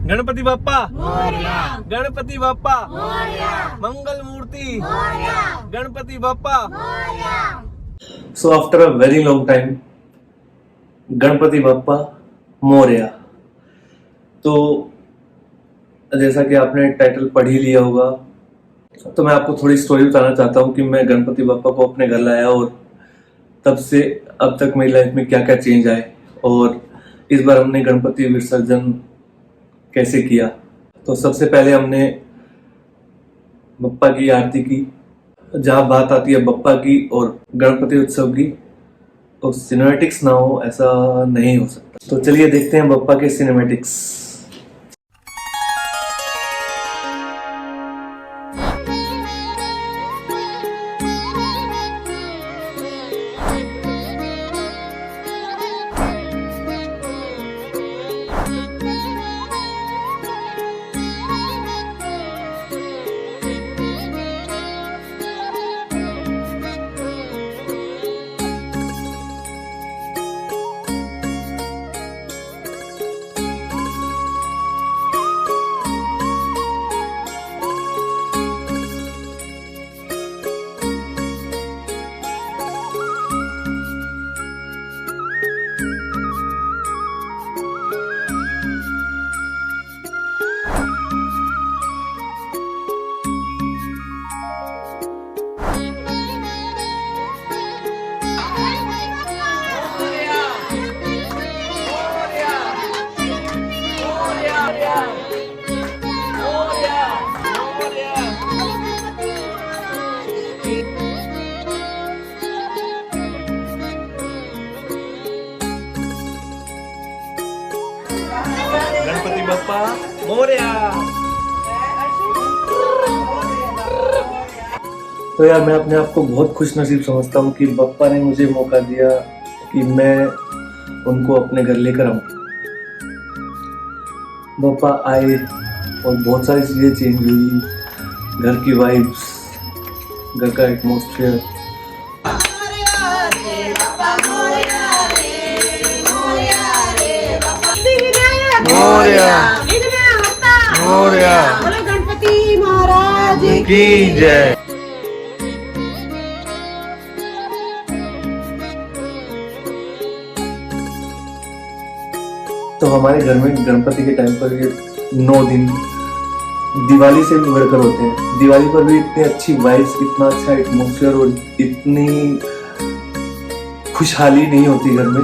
Ganpati Bappa Morya, Ganpati Bappa Morya, Mangal Murti Morya, Ganpati Bappa. Morya. So after a very long time Ganpati Bappa Morya. तो जैसा कि आपने टाइटल पढ़ ही लिया होगा, तो मैं आपको थोड़ी स्टोरी बताना चाहता हूँ कि मैं गणपति बाप्पा को अपने घर लाया और तब से अब तक मेरी लाइफ में क्या क्या चेंज आए और इस बार हमने गणपति विसर्जन कैसे किया। तो सबसे पहले हमने बप्पा की आरती की। जहाँ बात आती है बप्पा की और गणपति उत्सव की, तो सिनेमैटिक्स ना हो ऐसा नहीं हो सकता। तो चलिए देखते हैं बप्पा के सिनेमैटिक्स। गणपति बप्पा मोरया। तो यार मैं अपने आप को बहुत खुश नसीब समझता हूँ कि बप्पा ने मुझे मौका दिया कि मैं उनको अपने घर लेकर आऊँ। बप्पा आए और बहुत सारी चीज़ें चेंज हुई, घर की वाइब्स, घर का एटमॉस्फेयर। मोरया मोरया, बोलो गणपति महाराज की जय। तो हमारे घर में गणपति के टाइम पर ये 9 दिन दिवाली से भी बढ़कर होते हैं। दिवाली पर भी इतनी अच्छी वाइब्स, इतना अच्छा एटमॉस्फेयर और इतनी खुशहाली नहीं होती घर में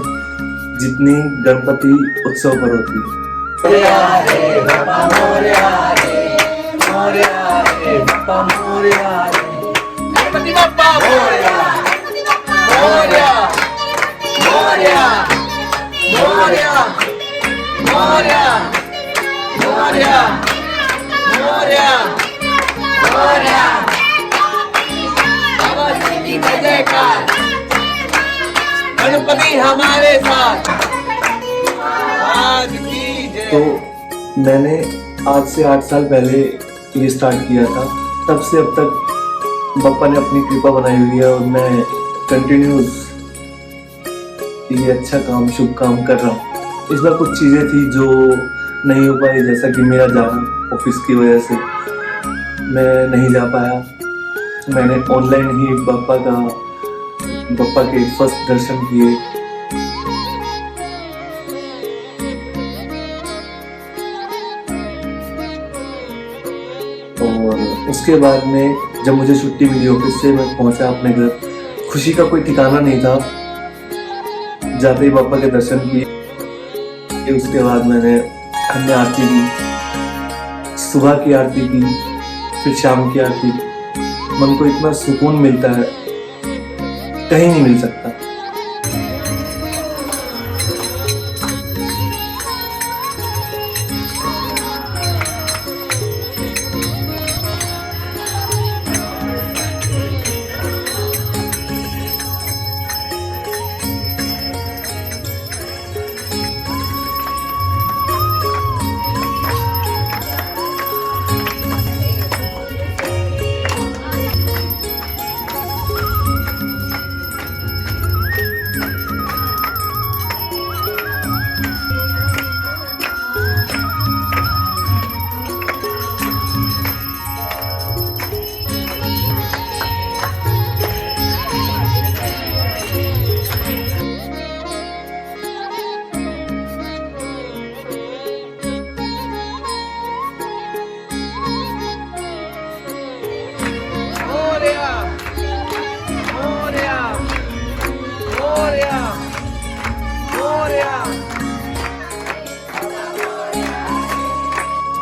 जितनी गणपति उत्सव पर होती है। मोरया रे बाबा मोरया रे, मोरया रे बाबा मोरया रे, गणपति बाप्पा मोरया मोरया मोरया मोरया मोरया मोरया मोरया मोरया। बाबा जी की जयकार, गणपति हमारे साथ। आज की जय। तो मैंने आज से 8 साल पहले ये स्टार्ट किया था, तब से अब तक बप्पा ने अपनी कृपा बनाई हुई है और मैं कंटिन्यूस ये अच्छा काम, शुभ काम कर रहा हूँ। इस बार कुछ चीज़ें थी जो नहीं हो पाई, जैसा कि मेरा जाना ऑफिस की वजह से मैं नहीं जा पाया। मैंने ऑनलाइन ही बप्पा के फर्स्ट दर्शन किए। और उसके बाद में जब मुझे छुट्टी मिली ऑफिस से, मैं पहुंचा अपने घर। खुशी का कोई ठिकाना नहीं था। जाते ही बप्पा के दर्शन किए। उसके बाद हमने आरती की, सुबह की आरती की, फिर शाम की आरती की। मन को इतना सुकून मिलता है, कहीं नहीं मिल सकता।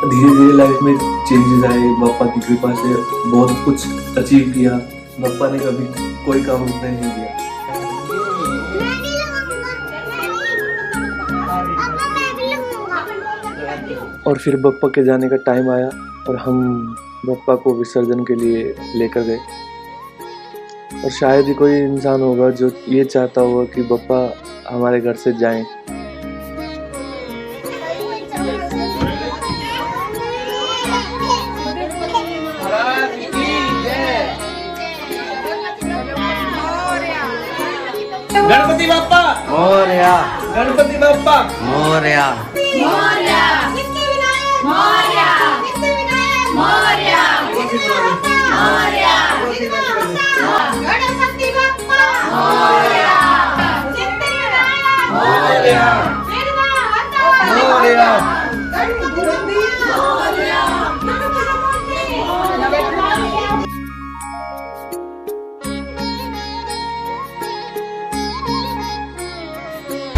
धीरे धीरे लाइफ में चेंजेस आए, पापा की कृपा से बहुत कुछ अचीव किया। पापा ने कभी कोई काम उसने नहीं दिया। और फिर बप्पा के जाने का टाइम आया और हम बप्पा को विसर्जन के लिए लेकर गए। और शायद ही कोई इंसान होगा जो ये चाहता होगा कि बप्पा हमारे घर से जाएं। गणपति बाप्पा मोरया गणपति बाप्पा मोरया मोरया सिद्धिविनायक मोरया सिद्धिविनायक मोरया मोरया गणपति बाप्पा मोरया सिद्धिविनायक मोरया मोरया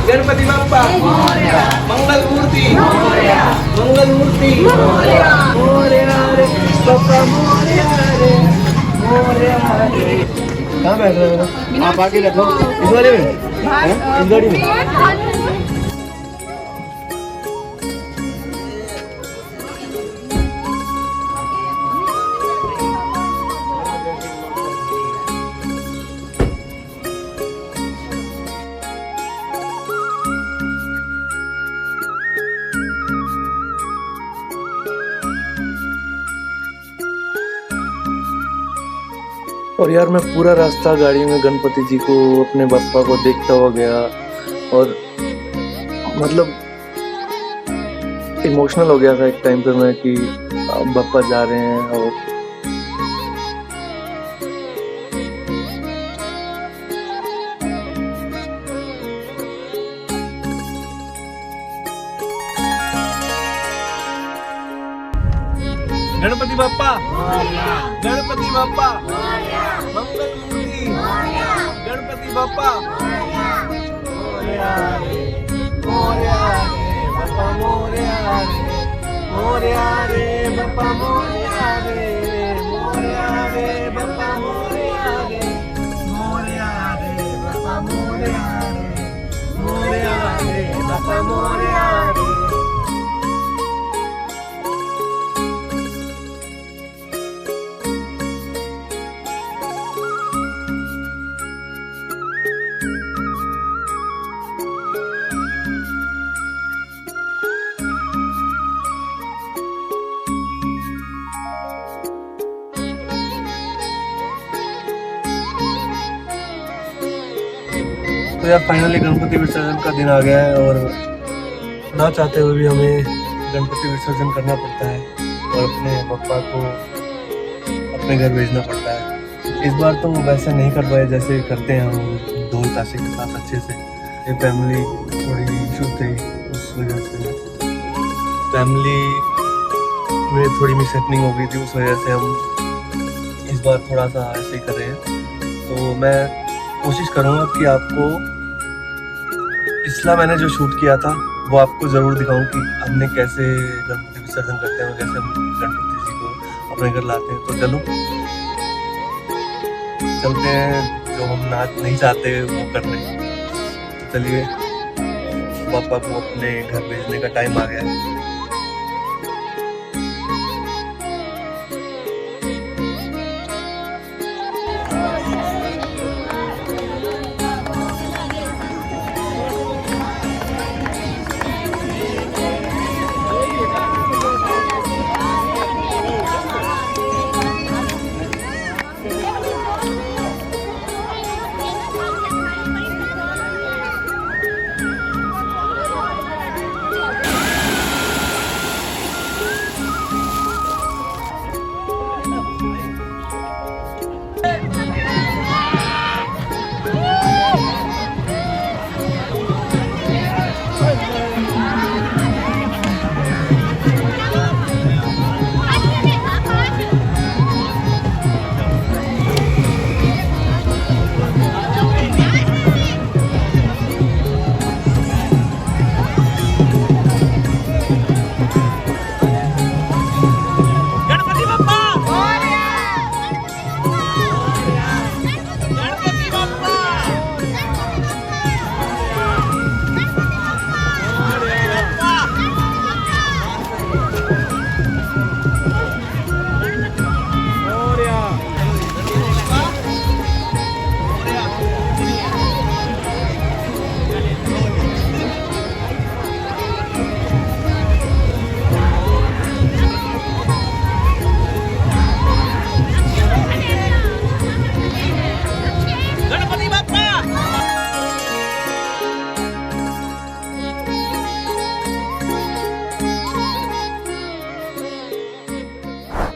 गणपति बाप्पा मोरया गणपति बाप्पा मंगल मूर्ति मंगल मूर्ति मोरया रे बाप्पा मोरया रे कहाँ बैठ रहे हो आप? आके बैठो इस वाले में, इस गाड़ी में। और यार मैं पूरा रास्ता गाड़ी में गणपति जी को, अपने बप्पा को देखता हुआ गया और मतलब इमोशनल हो गया था एक टाइम पे मैं कि बप्पा जा रहे हैं। और गणपति बाप्पा गणपति बाप्पा मंगल मूर्ति गणपति बाप्पा मोरया रे बाप्पा मोरया रे बाप्पा मोरया रे बाप्पा मोरया रे बाप्पा मोरया रे। तो यार फाइनली गणपति विसर्जन का दिन आ गया है और ना चाहते हुए भी हमें गणपति विसर्जन करना पड़ता है और अपने बप्पा को अपने घर भेजना पड़ता है। इस बार तो वैसे नहीं कर पाए जैसे करते हैं हम ढोल ताशे के साथ अच्छे से। ये फैमिली थोड़ी इशू थे, उस वजह से फैमिली में थोड़ी मिसहैपनिंग हो गई थी, उस वजह से हम इस बार थोड़ा सा ऐसे ही कर रहे हैं। तो मैं कोशिश करूँगा कि आपको पिछला मैंने जो शूट किया था वो आपको ज़रूर दिखाऊं कि हमने कैसे गणपति विसर्जन करते हैं और कैसे हम गणपति जी को अपने घर लाते हैं। तो चलो चलते हैं, जो हम नाच नहीं चाहते वो करने। तो चलिए, पापा को अपने घर भेजने का टाइम आ गया है।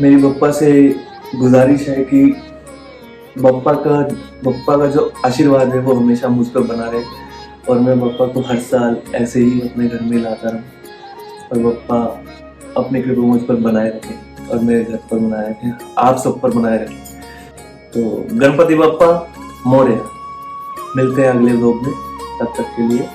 मेरी बप्पा से गुजारिश है कि बप्पा का जो आशीर्वाद है वो हमेशा मुझ पर बना रहे और मैं बप्पा को हर साल ऐसे ही अपने घर में लाता रहूं और बप्पा अपने कृपा मुझ पर बनाए रखें और मेरे घर पर बनाए रखें, आप सब पर बनाए रखें। तो गणपति बप्पा मोरया। मिलते हैं अगले व्लॉग में, तब तक के लिए